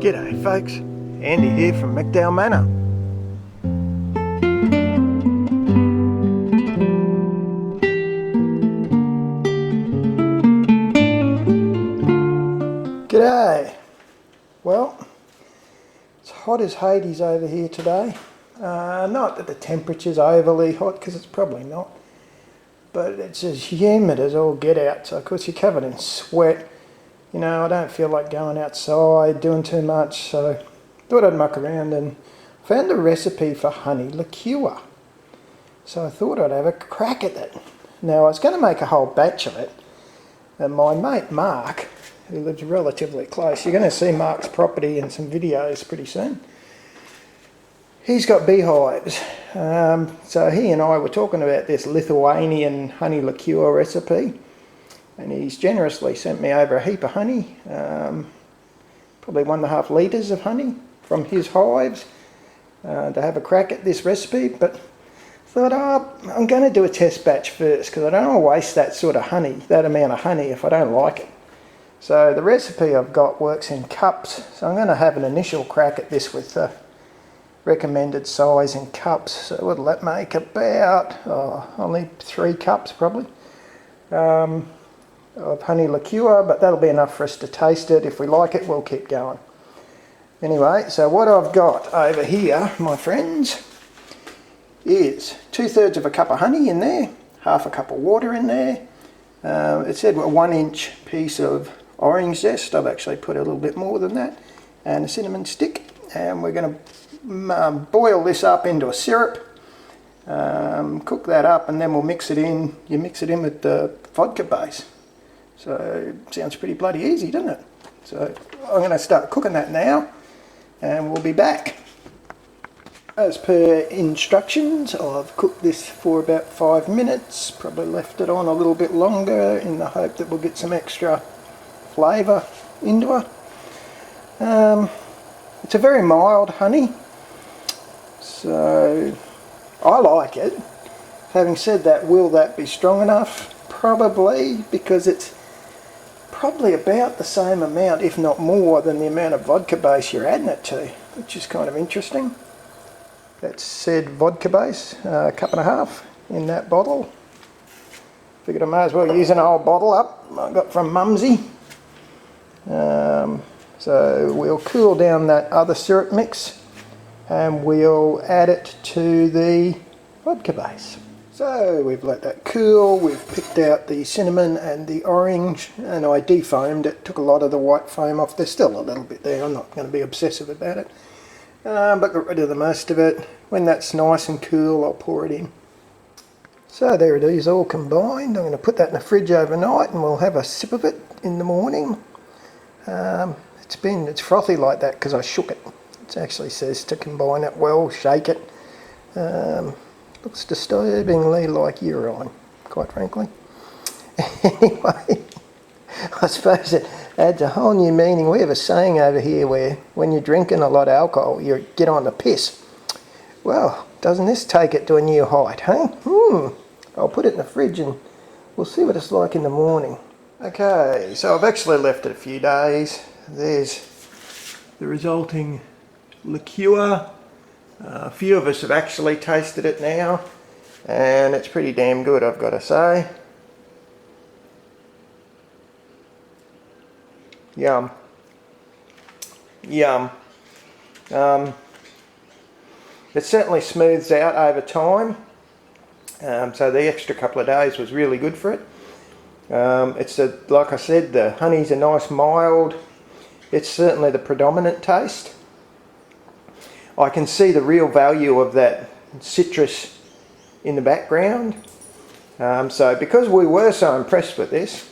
G'day folks, Andy here from McDowall Manor. G'day. Well, it's hot as Hades over here today. Not that the temperature's overly hot, because it's probably not, but it's as humid as all get out, so of course you're covered in sweat. You know, I don't feel like going outside, doing too much, so thought I'd muck around and found a recipe for honey liqueur. So I thought I'd have a crack at it. Now I was going to make a whole batch of it, and my mate Mark, who lives relatively close, you're going to see Mark's property in some videos pretty soon. He's got beehives, so he and I were talking about this Lithuanian honey liqueur recipe. And he's generously sent me over a heap of honey, probably 1.5 litres of honey from his hives to have a crack at this recipe. But thought, I'm going to do a test batch first, because I don't want to waste that sort of honey, that amount of honey, if I don't like it. So the recipe I've got works in cups, so I'm going to have an initial crack at this with the recommended size in cups. So what'll that make? About only 3 cups probably. Of honey liqueur, but that'll be enough for us to taste it. If we like it, we'll keep going. Anyway, so what I've got over here, my friends, is 2/3 of a cup of honey in there, 1/2 cup of water in there. It said a 1-inch piece of orange zest. I've actually put a little bit more than that, and a cinnamon stick. And we're going to boil this up into a syrup, cook that up, and then we'll mix it in. You mix it in with the vodka base. So sounds pretty bloody easy, doesn't it? So I'm going to start cooking that now, and we'll be back. As per instructions, I've cooked this for about 5 minutes, probably left it on a little bit longer in the hope that we'll get some extra flavour into her. It's a very mild honey, so I like it. Having said that, will that be strong enough? Probably, because it's probably about the same amount, if not more, than the amount of vodka base you're adding it to, which is kind of interesting. That's said vodka base, 1.5 cups in that bottle. Figured I may as well use an old bottle up I got from Mumsy. So we'll cool down that other syrup mix, and we'll add it to the vodka base. So we've let that cool, we've picked out the cinnamon and the orange, and I defoamed it, took a lot of the white foam off. There's still a little bit there, I'm not going to be obsessive about it, but got rid of the most of it. When that's nice and cool, I'll pour it in. So there it is, all combined. I'm going to put that in the fridge overnight, and we'll have a sip of it in the morning. It's frothy like that because I shook it. It actually says to combine it well, shake it. Looks disturbingly like urine, quite frankly. Anyway, I suppose it adds a whole new meaning. We have a saying over here where when you're drinking a lot of alcohol, you get on the piss. Well, doesn't this take it to a new height, huh? I'll put it in the fridge and we'll see what it's like in the morning. Okay, so I've actually left it a few days. There's the resulting liqueur. A few of us have actually tasted it now, and it's pretty damn good, I've got to say. Yum. Yum. It certainly smooths out over time, so the extra couple of days was really good for it. Like I said, the honey's a nice mild. It's certainly the predominant taste. I can see the real value of that citrus in the background. So because we were so impressed with this,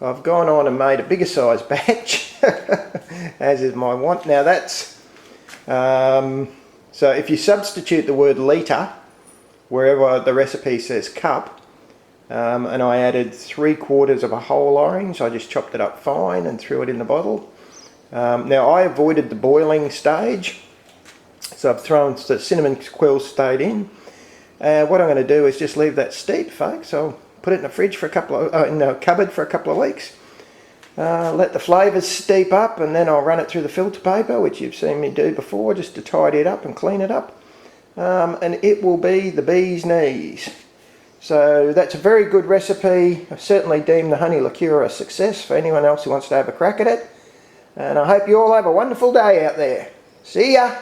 I've gone on and made a bigger size batch, as is my want. Now that's, so if you substitute the word litre wherever the recipe says cup, and I added 3/4 of a whole orange, I just chopped it up fine and threw it in the bottle. Now I avoided the boiling stage, so I've thrown the cinnamon quills stayed in. What I'm going to do is just leave that steep, folks. I'll put it in the fridge for a couple of, in the cupboard for a couple of weeks. let the flavours steep up, and then I'll run it through the filter paper, which you've seen me do before, just to tidy it up and clean it up. And it will be the bee's knees. So that's a very good recipe. I certainly deem the honey liqueur a success for anyone else who wants to have a crack at it. And I hope you all have a wonderful day out there. See ya!